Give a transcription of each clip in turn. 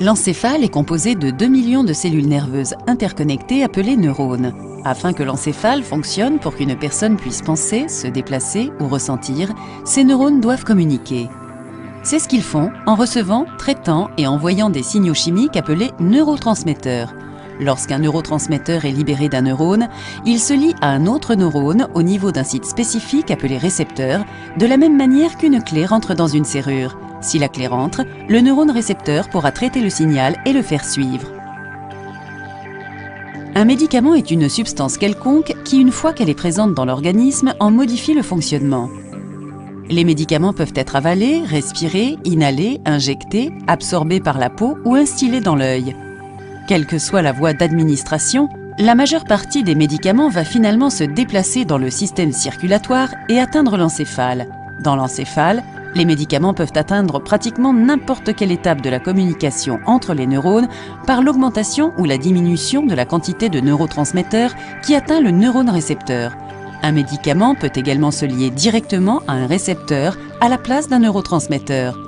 L'encéphale est composé de 2 millions de cellules nerveuses interconnectées appelées neurones. Afin que l'encéphale fonctionne pour qu'une personne puisse penser, se déplacer ou ressentir, ces neurones doivent communiquer. C'est ce qu'ils font en recevant, traitant et envoyant des signaux chimiques appelés neurotransmetteurs. Lorsqu'un neurotransmetteur est libéré d'un neurone, il se lie à un autre neurone au niveau d'un site spécifique appelé récepteur, de la même manière qu'une clé rentre dans une serrure. Si la clé rentre, le neurone récepteur pourra traiter le signal et le faire suivre. Un médicament est une substance quelconque qui, une fois qu'elle est présente dans l'organisme, en modifie le fonctionnement. Les médicaments peuvent être avalés, respirés, inhalés, injectés, absorbés par la peau ou instillés dans l'œil. Quelle que soit la voie d'administration, la majeure partie des médicaments va finalement se déplacer dans le système circulatoire et atteindre l'encéphale. Dans l'encéphale, les médicaments peuvent atteindre pratiquement n'importe quelle étape de la communication entre les neurones par l'augmentation ou la diminution de la quantité de neurotransmetteurs qui atteint le neurone récepteur. Un médicament peut également se lier directement à un récepteur à la place d'un neurotransmetteur.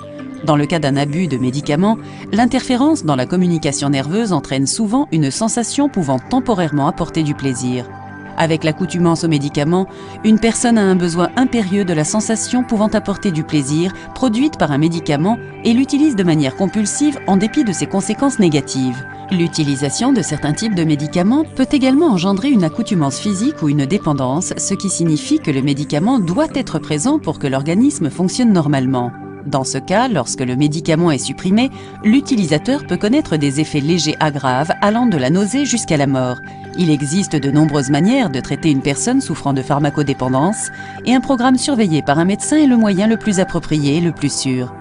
Dans le cas d'un abus de médicaments, l'interférence dans la communication nerveuse entraîne souvent une sensation pouvant temporairement apporter du plaisir. Avec l'accoutumance aux médicaments, une personne a un besoin impérieux de la sensation pouvant apporter du plaisir produite par un médicament et l'utilise de manière compulsive en dépit de ses conséquences négatives. L'utilisation de certains types de médicaments peut également engendrer une accoutumance physique ou une dépendance, ce qui signifie que le médicament doit être présent pour que l'organisme fonctionne normalement. Dans ce cas, lorsque le médicament est supprimé, l'utilisateur peut connaître des effets légers à graves allant de la nausée jusqu'à la mort. Il existe de nombreuses manières de traiter une personne souffrant de pharmacodépendance et un programme surveillé par un médecin est le moyen le plus approprié et le plus sûr.